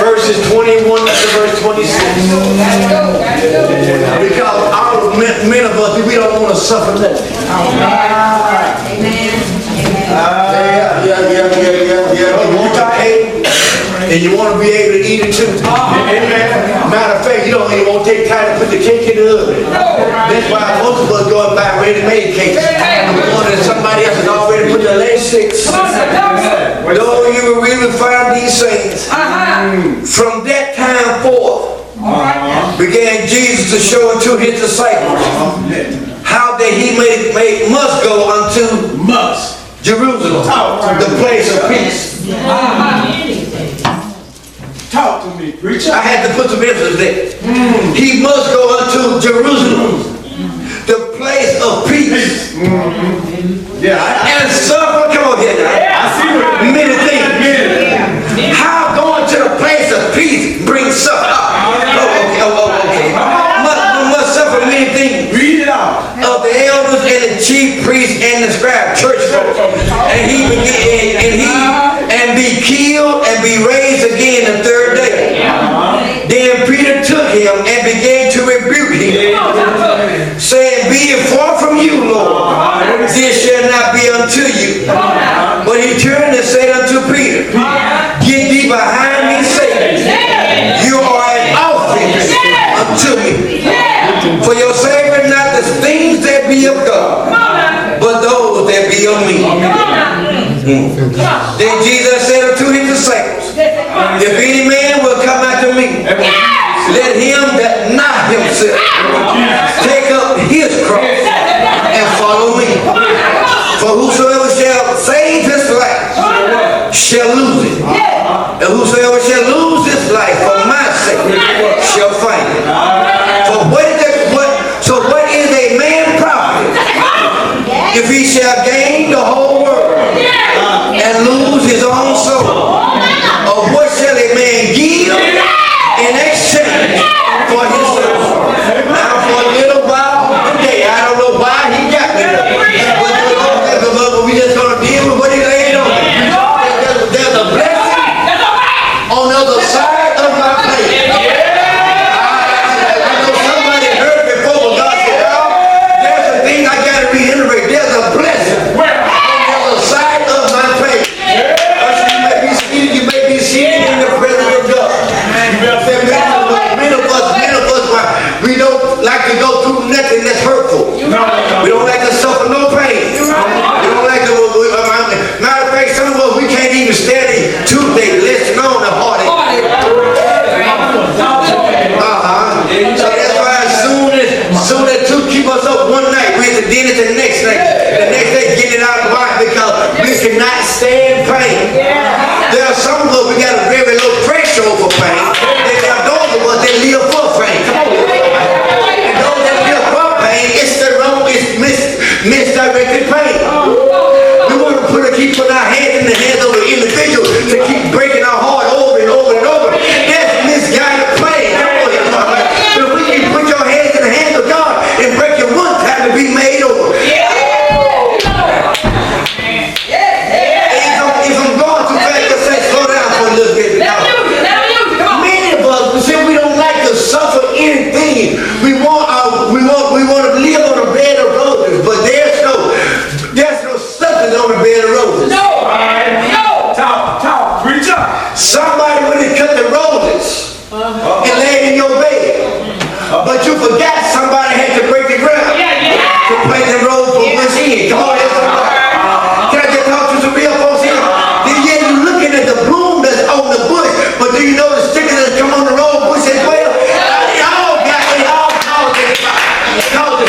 Verses 21 to verse 26. Because all many of us, we don't want to suffer nothing. Amen. You want to eat, and you want to be able to eat it too. Amen. Matter of fact, you don't even want to take time to put the cake in the oven. That's why most of us go and buy ready-made cakes. One that somebody else has already put the lace sticks. Don't you really find these things? From that time forth, began Jesus to show unto his disciples how that he must go unto Jerusalem, the place of peace. Talk to me, preacher. I had to put some emphasis there. He must go unto Jerusalem, the place of peace. And suffer, come on here now. Many things. How going to the place of peace brings suffer? Okay. Must suffer many things. Read it out. Of the elders and the chief priests and the scribes, church folk, and be killed and be raised again the third day. Then Peter took him and began to rebuke him, saying, "Be it far from you, Lord, this shall not be unto you." But he turned and said unto Peter, "Get thee behind me, Satan. You are an offense unto me. For your Savior not the things that be of God, but those that be of me." Then Jesus said unto his disciples, "If any man will come after me, let him deny himself, take up his cross, and follow me. For whosoever shall save his life shall lose it. And whosoever shall lose his life for my sake shall find it. For what is a man profit if he shall gain the whole world and lose his own soul? Or what shall a man give in exchange for his soul?" Now for a little while today, I don't know why he got me there, but we just gonna deal with what he laid on me. There's a blessing on the other side of my plate. I know somebody heard before, but God said, there's a thing I gotta reiterate. There's a blessing on the other side of my plate. You may be seated in the presence of God. Many of us, we don't like to go through nothing that's hurtful. We don't like to suffer no pain. We don't like to, matter of fact, some of us, we can't even stand it Tuesday, listen on the heartache. So that's why as soon as two keep us up one night, we have to deal it the next night. The next day, get it out of mind because we cannot stand pain. There are some of us, we got a very low threshold for pain. There are those of us that live for pain. And those that live for pain, it's the wrong, it's misdirected pain. We want to keep putting our hands in the hands of an individual to keep breaking our heart over and over and over. That's misguided pain. But we can put your hands in the hands of God and break it one time to be made over. If I'm going through forgot somebody had to break the ground to play the role for what's in. Come on, somebody. Can I just talk to some real folks here? Then yeah, you're looking at the bloom that's on the bush, but do you know the sticker that's come on the road bush as well? Y'all got it all caused it. How can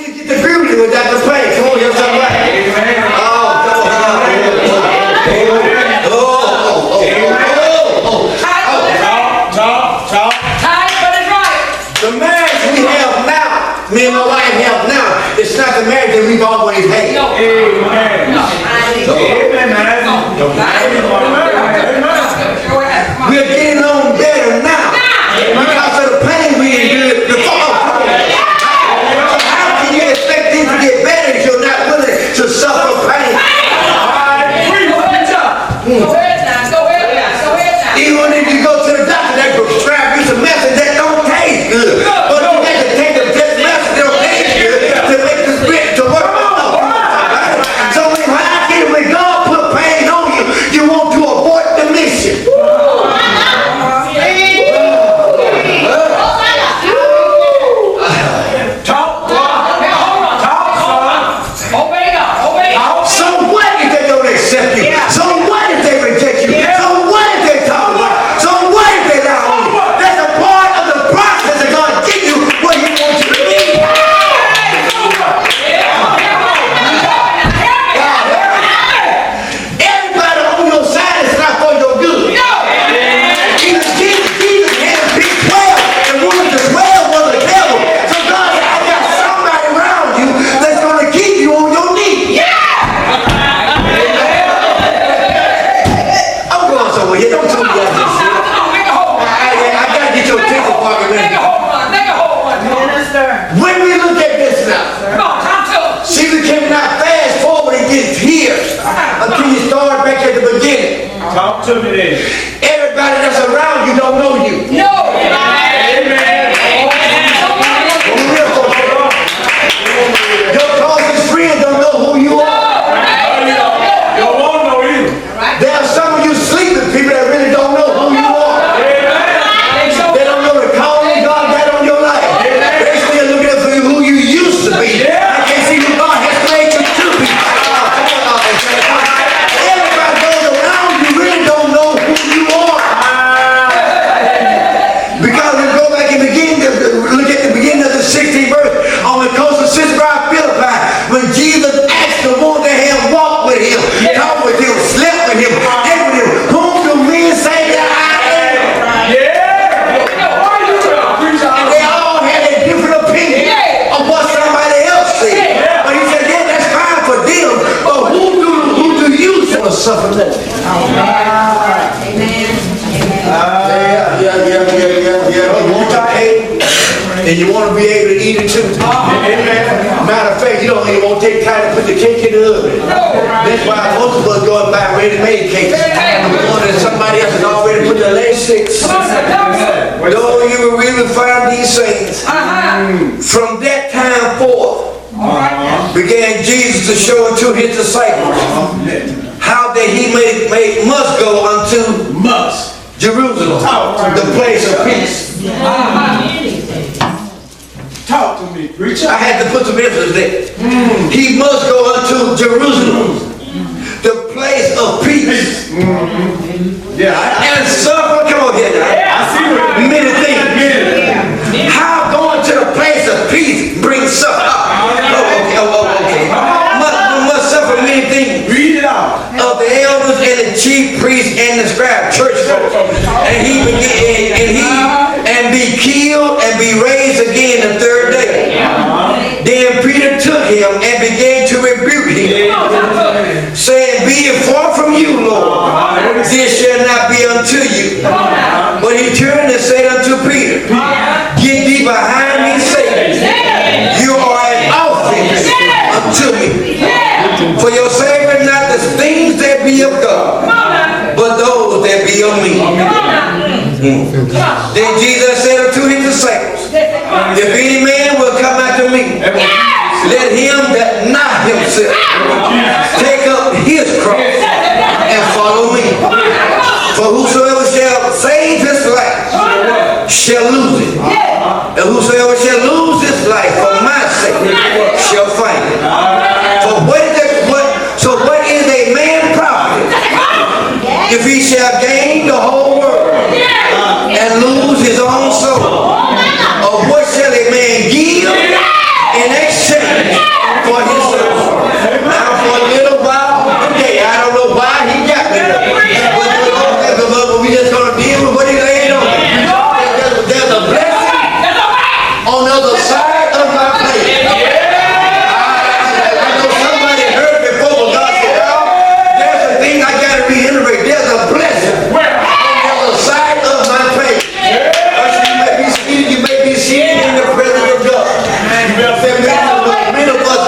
you get the beauty without the pain? Come on, you're somebody. Me and my wife have now. It's not the marriage that we've always had. Amen. We're getting on better now because of the pain we endured before. So how can you expect things to get better if you're not willing to suffer pain? Even if you go to the doctor, they prescribe you some medicine that don't taste good. But you have to take the medicine that don't taste good to make the spirit to work. So when God put pain on you, you want to avoid the mission. So what if they don't accept you? So what if they reject you? So what if they talk about? So what if they lie on you? That's a part of the process of God getting you where He wants you to be. Everybody on your side is not for your good. Jesus had to pick 12, and one of the 12 was the devil. So God said, I got somebody around you that's going to keep you on your knees. I'm going somewhere here. Don't tell me that. I got to get your ticket pocket ready. When we look at this now, see, we cannot fast forward and get here until you start back at the beginning. Talk to me then. Everybody that's around you don't know you. Your closest friends don't know who you are. You won't know either. There are some of you sleeping people that really don't know who you are. They don't know the calling God got on your life. They still looking for who you used to be. I can't see who God has made you to be. Everybody goes around you really don't know who you are. Because we go back and begin to look at the beginning of the 16th verse on the coast of Caesarea Philippi, when Jesus asked the one to have walked with him, talked with him, slept with him, ate with him. Whom do men say that I am? And they all had a different opinion of what somebody else said. But he said, yeah, that's fine for them, but who do you say will suffer less? You want to pay, and you want to be able to eat it too. Matter of fact, you don't even want to take time to put the cake in the oven. That's why most of us go and buy ready-made cakes. One that somebody else has already put the last 6. Though you will really find these things. From that time forth, began Jesus to show unto his disciples how that he must go unto Jerusalem, the place of peace. Talk to me, preacher. I had to put some emphasis there. He must go unto Jerusalem, the place of peace. And suffer, come on here now. I see what Many things. How going to the place of peace brings suffer? Okay. Must suffer many things. Read it out. Of the elders and the chief priests and the scribes, church folks, and be killed and be raised again the third day. Then Peter took him and began to rebuke him, saying, "Be it far from you, Lord, this shall not be unto you." But he turned and said unto Peter, "Get thee behind me, Satan. You are an offense unto me. For your Savior not the things that be of God, but those that be of me." Then Jesus said unto his disciples, "If any man will come after me, let him that not himself take up his cross and follow me. For whosoever shall save his life shall gain the whole world and lose his own soul. Or what shall a man give in exchange for his soul? Now for a little while today, I don't know why he got me there. But we just gonna deal with what he laid on me. There's a blessing on the other side of my plate. I know somebody heard before, but God said, "Oh, there's a thing I gotta reiterate. There's a blessing on the other side of my plate." You may be seated in the presence of God. Many of us,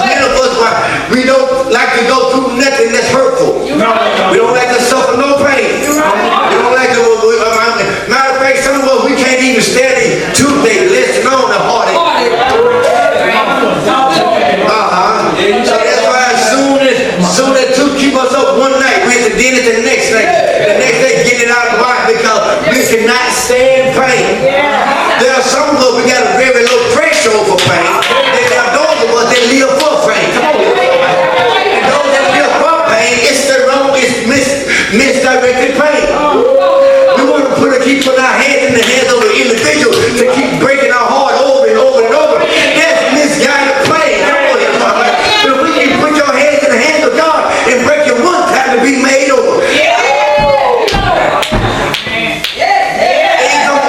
we don't like to go through nothing that's hurtful. We don't like to suffer no pain. We don't like to, matter of fact, some of us, we can't even stand it Tuesday, listen on the heartache. So that's why as soon as two keep us up one night, we have to deal it the next night. The next day, get it out of the way because we cannot stand pain. There are some of us, we got a very low threshold for pain. There are those of us that live for pain. And those that live for pain, it's the wrong, it's misdirected pain. We want to keep putting our hands in the hands of the individual to keep breaking our heart over and over and over. That's misguided pain. But if we can put your hands in the hands of God and break it one time to be made over.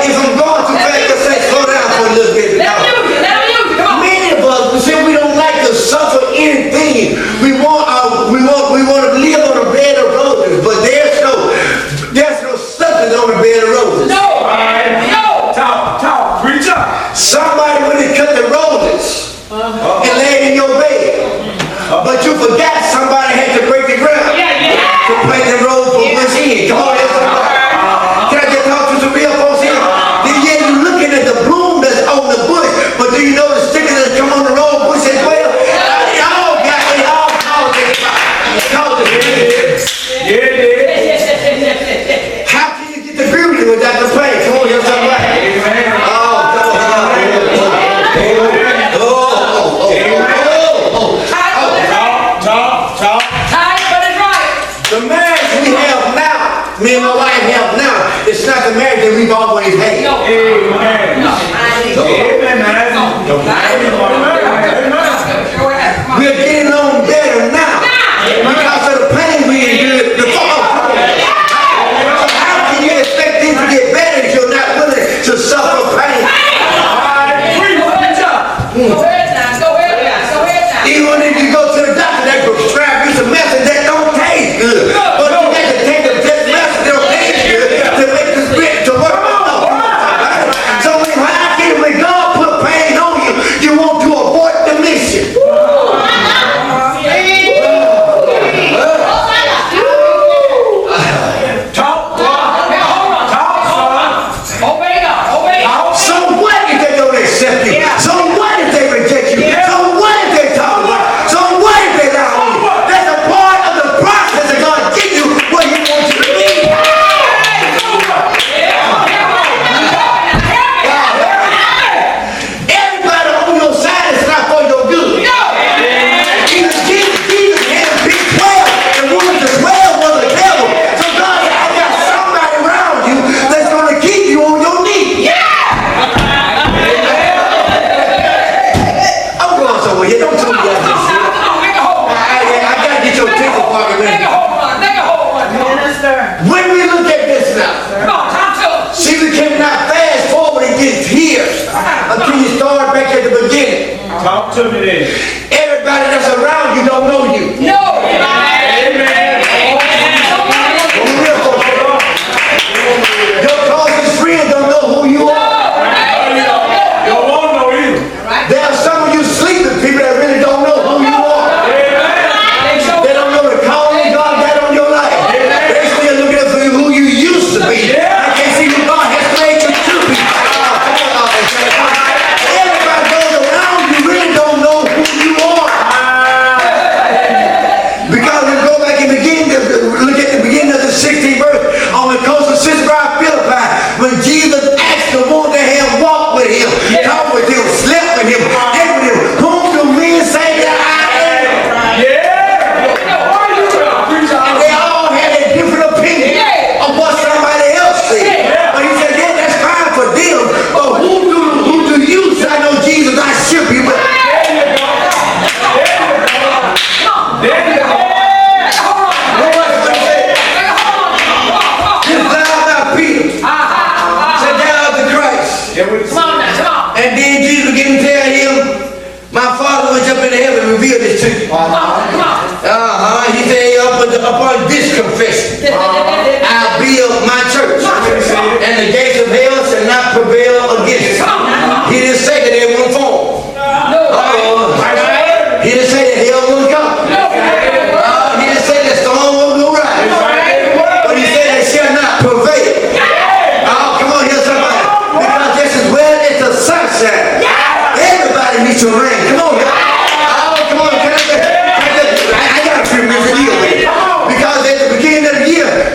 If I'm going too fast, just say slow down for a little bit. Many of us, we say we don't like to suffer anything. We want to live on a bed of roses, but there's no substance on a bed of roses. Talk, preach up. Somebody when they cut the roses and laid in your bed, but you forgot somebody had to break the ground to plant the rose for what's in. Come on, somebody. Can I just talk to some real folks here? Then yeah, you're looking at the bloom that's on the bush, but do you know the stickers that come on the rose bush as well? They all cause it. How can you get the beauty without the pain? Come on, somebody. The marriage we have now, me and my wife have now, it's not the marriage that we've always had. We're getting on better now because of the pain we endured before. How can you expect things to get better if you're not willing to suffer pain? Even if you go to the doctor, they prescribe you some medicine that don't taste good. But you got to take the best medicine that don't taste good to make the spirit to work. So when God put pain on you, you want to abort the mission. So what if they don't accept you? So what if they reject you? So what if they talk about it? So what if they lie on you? That's a part of the process of God getting you where He wants you to be. Everybody on your side is not for your good. Jesus had to pick 12, and one of the 12 was the devil. So God said, I got somebody around you that's going to keep you on your knees. I'm going somewhere. You don't tell me that this shit. I gotta get your ticket for me. When we look at this now, see, we cannot fast forward and get here until you start back at the beginning. Talk to me then. Everybody that's around you don't know you. Your closest friend don't know who you are. You won't know either. There are some of you sleeping people that really don't know who you are. They don't know the calling God got on your life. They still looking at who you used to be. I can't see who God has made you to be. Everybody goes around you really don't know who you are. upon this confession, I'll build my church, and the gates of hell shall not prevail against it. He didn't say that it won't fall. He didn't say that hell won't come. He didn't say that storm won't go right. But he said it shall not prevail. Oh, come on here, somebody. Because this is where it's the sunshine. Everybody needs to rain. Come on here. Oh, come on. I got a few minutes to deal with it. Because at the beginning of the year,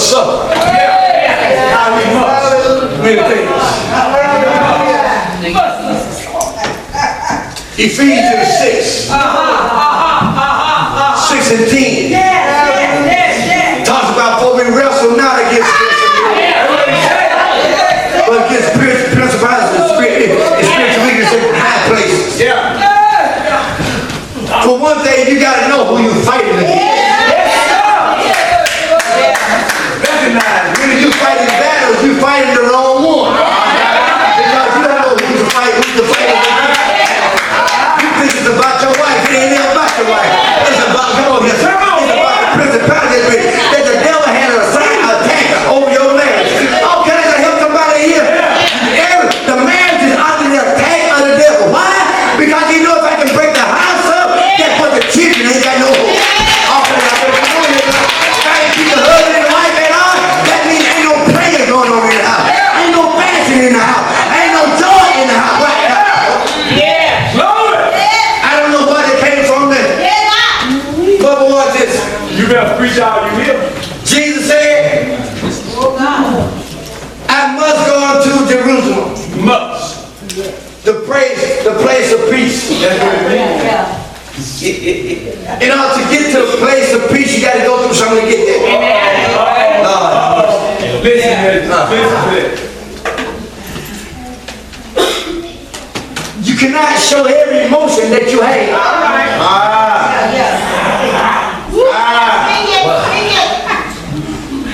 must suffer. How we must. Many things. Ephesians 6. 6 and 10. Talks about for we wrestle not against flesh and blood, but against principalities and spiritual weakness in high places. For one thing, you got to know who you're fighting against. Recognize when you fighting battles, you're fighting the wrong one. Because you don't know who's the fight against. You think it's about your wife, it ain't even about your wife. It's about, come on here, it's about the principalities that the devil had an attack over your marriage. Oh, can I help somebody here? The marriage is under the attack of the devil. Why? Because he knows if I can break the house up, guess what? The children ain't got no hope. Keep the husband and wife at all. That means ain't no prayer going on in the house. Ain't no fasting in the house. Ain't no joy in the house right now. I don't know where they came from there. But what's this? You better preach out you hear. Jesus said, I must go unto Jerusalem. Must. The place of peace. In order to get to the place of peace, you got to go through something to get there. Listen to this. You cannot show every emotion that you have.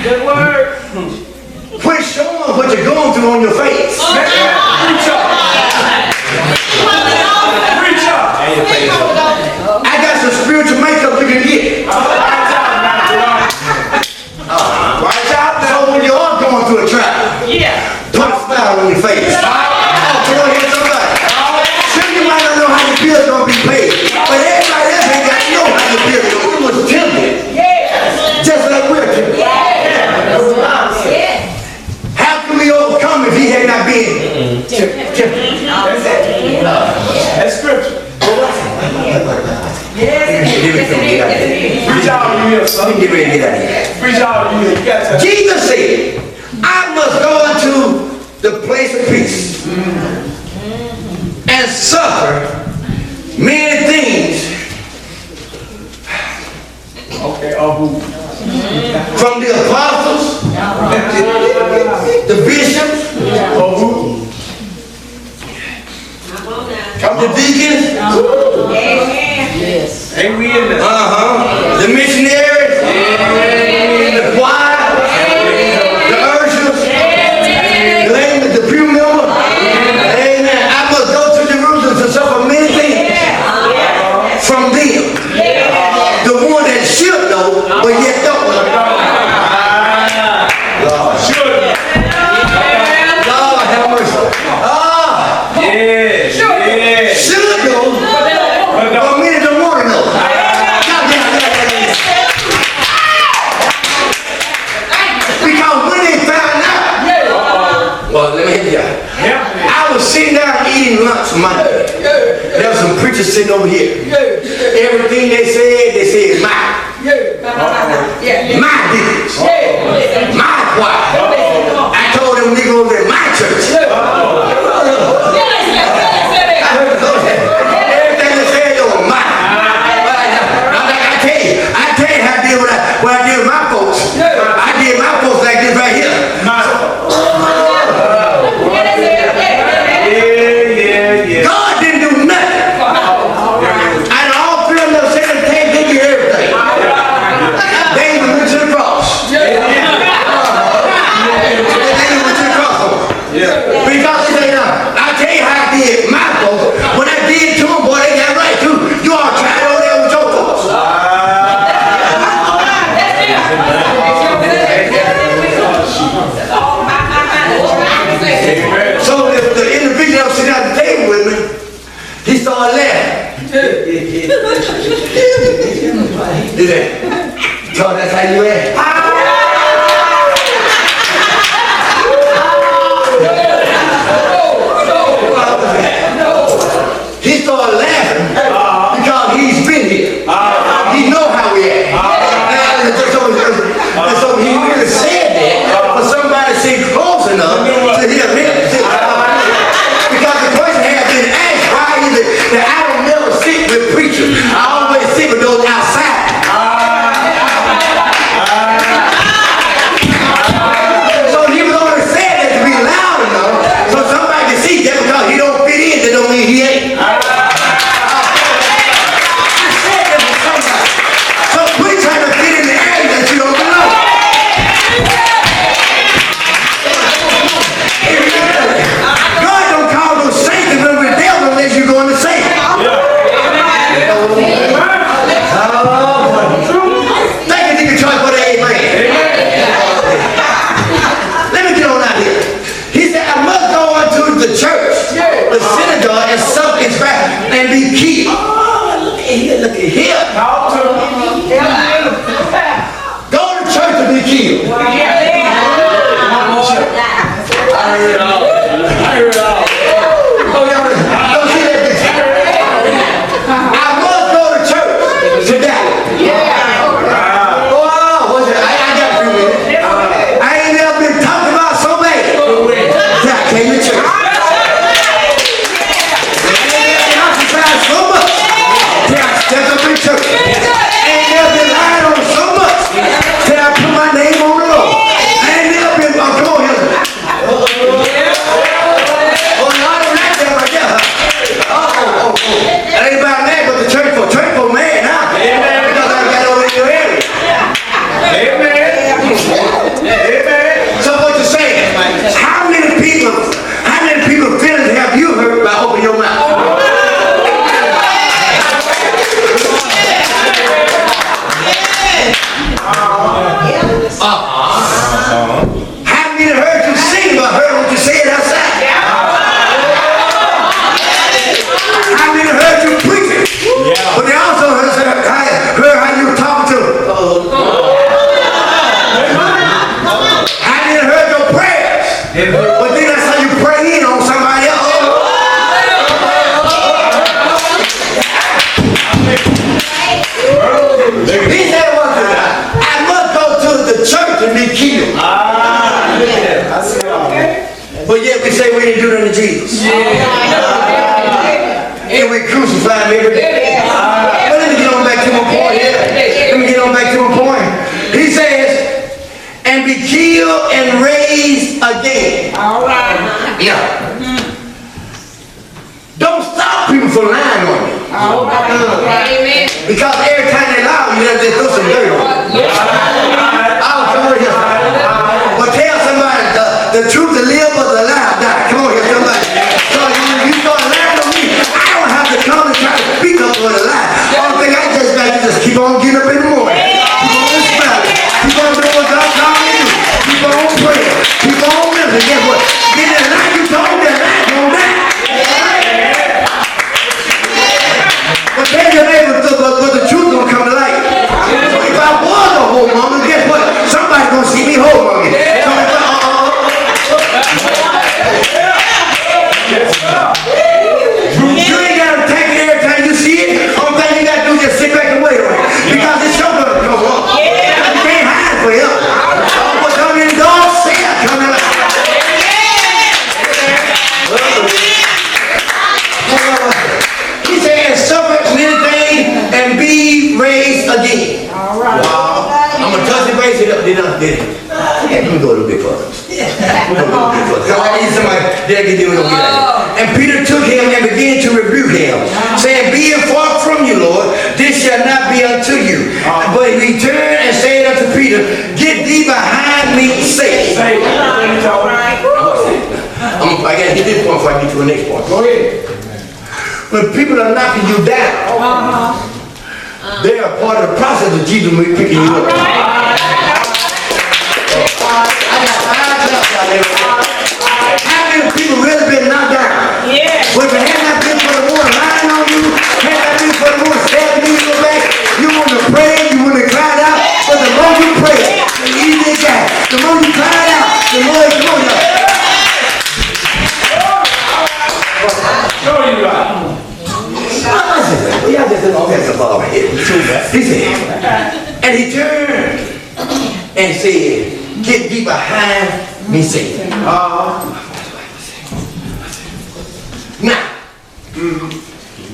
Good word. Quit showing what you're going through on your face. Preach up. Preach up. I got some spiritual makeup you can get. Watch out now when you are going through a trial. Put a smile on your face. Come on here, somebody. Sure, you might not know how your bill's going to be paid, but everybody else ain't got to know how your bill's going to be. You was tempted. Just like we're tempted. How can we overcome if he had not been tempted? That's scripture. Preach out you hear, son. Get ready to get out of here. Preach out you hear. You got to. Jesus said, I must go into the place of peace and suffer many things from the apostles, the bishops, the deacons, Ain't we in there? the missionaries, the choir, the ushers, the pew member. Amen. I must go to Jerusalem to suffer many things from them. The one that should know, but yet don't know. Lord have mercy. Should know, but many don't want to know. Because when they found out, well, let me help you out. I was sitting down eating lunch Monday. There was some preachers sitting over here. Everything they said mine. My deacons. My choir. I told them niggas at my church. Everything they said was mine. I tell you how I did what I did with my folks. I did my folks like this right here. God didn't do nothing. And all three of them said they did everything. They even went to the cross. They even went to the cross. Because they say, I tell you how I did my folks. When I did to them, boy, they got right too. You all tried over there with your folks. So the individual that was sitting at the table with me, he started laughing. He said, "God, that's how you act." He started laughing because he's been here. He know how we act. And so he really said say we didn't do that to Jesus? And we crucify him every day. But let me get on back to my point here. Let me get on back to my point. He says, and be killed and raised again. All right. Yeah. Don't stop people from lying on you. All right. Amen. Because every time they lie, you have to throw some dirt on them. I'll come over here. But tell somebody the truth to live, but the lie die. Come on here, somebody. So you start lying on me, I don't have to come and try to speak up for the lie. Only thing I just got to just keep on getting up in the morning. Keep on smiling. Keep on doing what God called me to do. Keep on praying. Keep on living. Guess what? Get that lie you told, that lie gonna die. But tell your neighbor, but the truth gonna come to light. So if I was a whole woman, guess what? Somebody gonna see me whole woman. So if you ain't gotta take it every time you see it. Only thing you gotta do is just sit back and wait on it. Because it's your gonna come up. You can't hide for him. What's coming in the door, say it coming out. He said, suffer many things and be raised again. All right. Wow. I'm gonna touch the base it up, did it? Let me go a little bit further. I need somebody there can do it. And Peter took him and began to rebuke him, saying, be it far from you, Lord, this shall not be unto you. But he turned and said unto Peter, get thee behind me, Satan. I gotta get this point before I get to the next point. Go ahead. When people are knocking you down, they are part of the process of Jesus picking you up. How many people really been knocked down? Yeah. Well, if it had not been for the one lying on you, had not been for the one stabbing you in the back, you wouldn't have prayed, you wouldn't have cried out. But the more you pray, the easier it got. The more you cried out, the more it goes up. Show you right. He said, and he turned and said, get thee behind me, Satan. Now,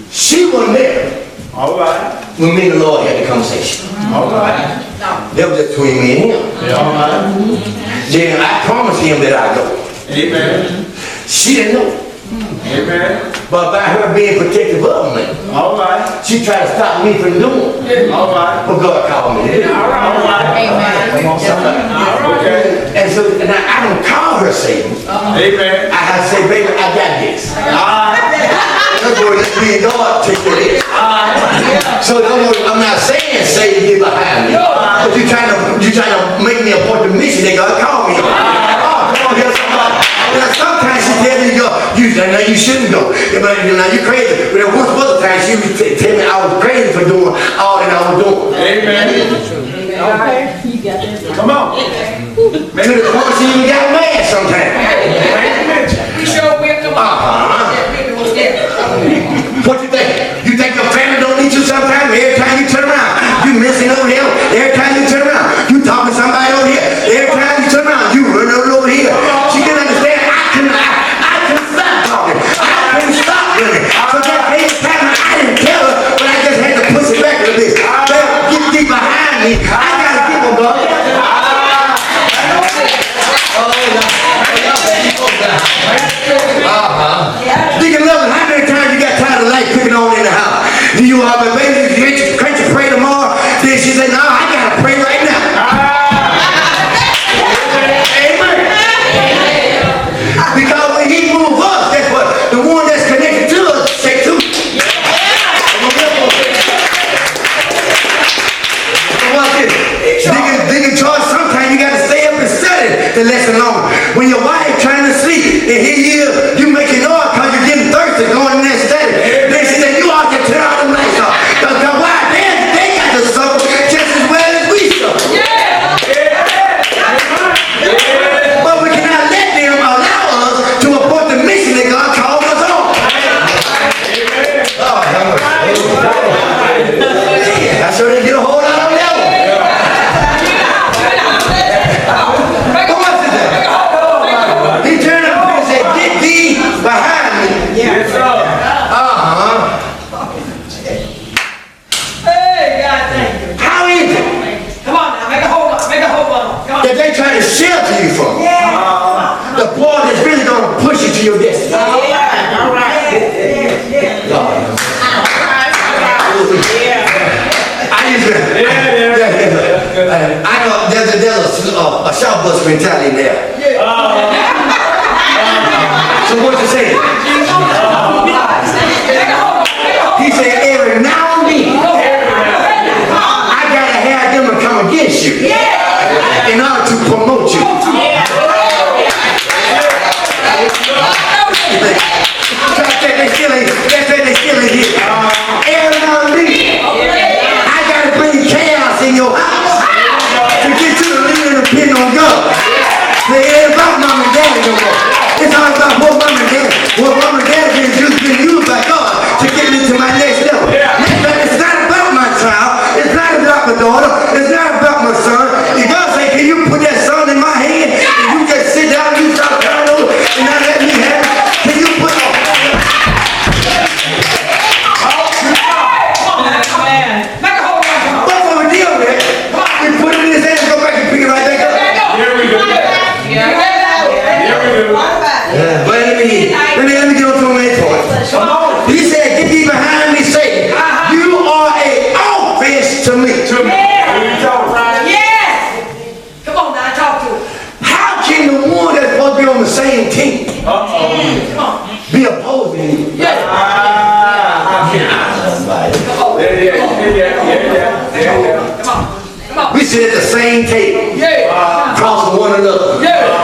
she wasn't there All right. when me and the Lord had the conversation. All right. That was just between me and him. All right. Then I promised him that I'd go. Amen. She didn't know. Amen. But by her being protective of me, All right. she tried to stop me from doing it. All right. But God called me to do it. All right. Amen. Come on, somebody. Okay. And so now I don't call her Satan. Amen. I have to say, baby, I got this. That's where let me and God take care of this. So in other words, I'm not saying Satan get behind me, but you're trying to make me a point of mission that God called me on. Oh, come on, here's somebody. Now, sometimes she tell me, you shouldn't go. But now you're crazy. But there was other times she would tell me I was crazy for doing all that I was doing. Amen. Okay. You got that. Come on. Maybe the point she even got mad sometimes. We sure will come on. What you think? You think your family don't need you sometimes? Every time you turn around, you missing over here. Every time you turn around, you talking to somebody over here. Every time you turn around, you running over here. She can understand. I can stop talking. I can stop running. So that every time I didn't tell her, but I just had to push it back a little bit. Get deep behind me. I gotta give them God. Oh, y'all better keep on that. shop bus mentality there. So what you say? He said, every now and then, I gotta have them to come against you in order to promote you. They still ain't here. Every now and then, I gotta bring chaos in your house to get you to lean and depend on God. It ain't about mom and daddy no more. It's all about what mom and daddy been used by God to get me to my next level. It's not about my child. It's not about my daughter. It's not about my son. If God say, can you put that son in my hand and you just sit down and you start crying over and not let me have it? Can you put on? What will we deal with? We put it in his hand and go back and pick it right back up. Here we go. Here we go. But let me get on to my next point. He said, get thee behind me, Satan. You are an offense to me. Come on now, talk to him. How can the one that's supposed to be on the same team be opposing you? We sit at the same table, crossing one another.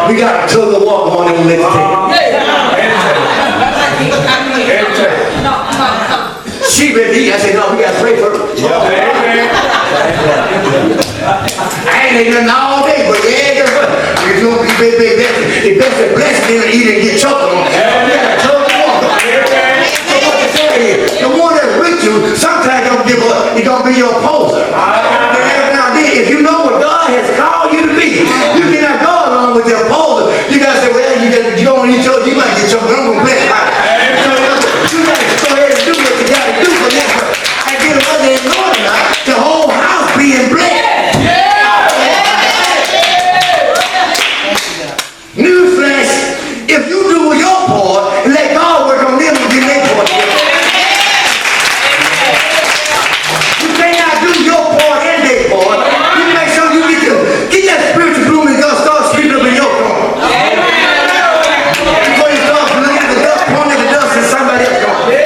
We got a tug of war going on the next table. She ready to eat. I said, no, we got to pray for her. I ain't eating nothing all day, but yeah, guess what? It's going to be the best to bless me and eat and get choked on. We got a tug of war. So what you say is, the one that's with you, sometimes don't give up. He's going to be your opposer. If you know what God has called you to be, you cannot go along with your opposer. You gotta say, well, you don't need your, you might get your, but I'm gonna bless you. So you gotta go ahead and do what you gotta do for that. I get it whether they know it or not, the whole house being blessed. Newsflash, if you do your part, let God work on them and get their part. You cannot do your part and their part. Get that spiritual bloom and God start speaking up in your corner. Before you start looking at the dust, pointing at the dust and somebody else going.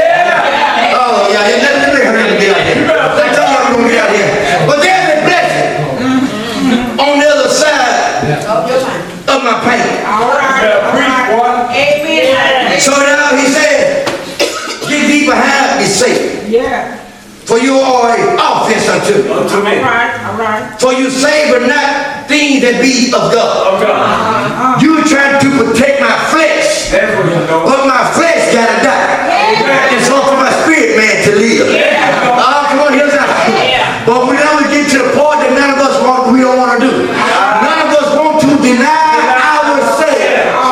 Oh, yeah, let me hurry up and get out here. I tell you I'm going to get out here. But there's a blessing on the other side of my pain. Amen. So now he said, get thee behind me, Satan. For you are an offense unto me. All right. For you savor not things that be of God. You are trying to protect my flesh. But my flesh gotta die. And so for my spirit man to live. Come on, here's that. But we always get to the point that none of us we don't want to do. None of us want to deny ourselves.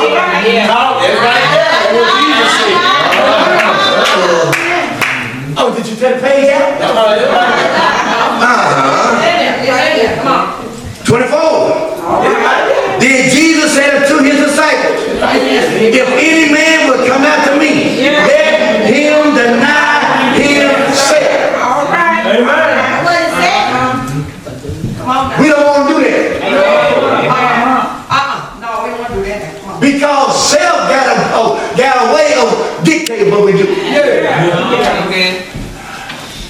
Oh, did you take the page out? 24. Then Jesus said unto his disciples, if any man will come after me, let him deny himself. All right. Amen. What is that? Come on now. We don't want to do that. No, we don't want to do that. Come on. Because self got a way of dictating what we do.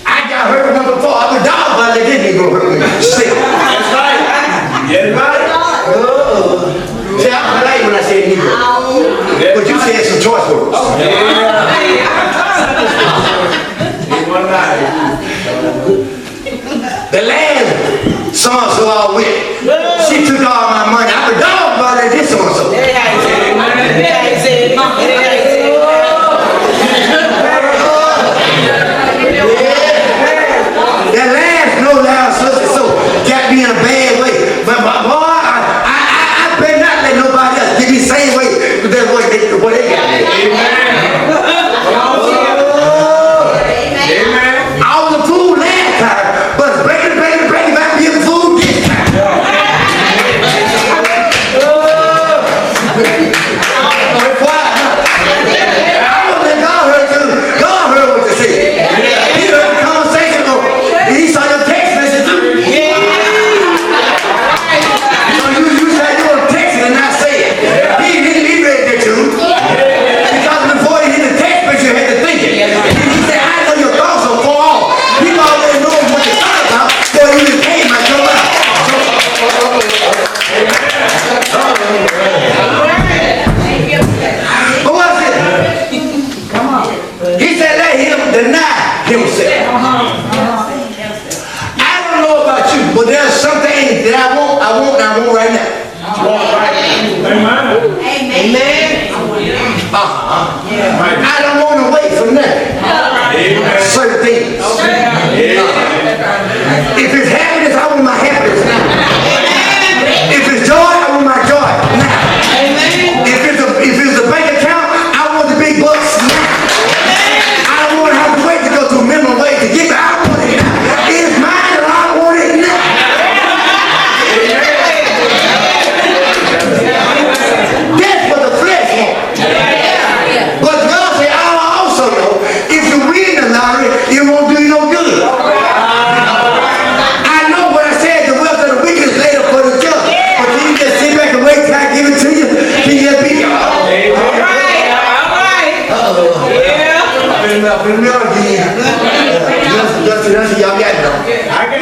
I got hurt once before. I was down by the didn't go hurt me. Sick. That's right. Get it right. See, I like when I said Negro. But you said some choice words. The last so-and-so I with, she took all my money. I was down by that this so-and-so. That last no loud sister so got me in a bad way. But boy, I better not let nobody else get me the same way that what they got me. I was a fool last time, but break it back, be a fool this time. I don't want to wait for nothing. Certain things. If it's happiness, I want my happiness now. If it's joy, I want my joy now. If it's a bank account, I want the big bucks now. I don't want to have to wait to go to a minimum wage to get it. I want it now. It's mine and I want it now. That's what the flesh wants. But God said, I also know if you win the lottery, it won't do you no good. I know what I said, the wealth of the wicked is laid up for the just. But can you just sit back and wait till I give it to you? Can you be? Y'all got it though.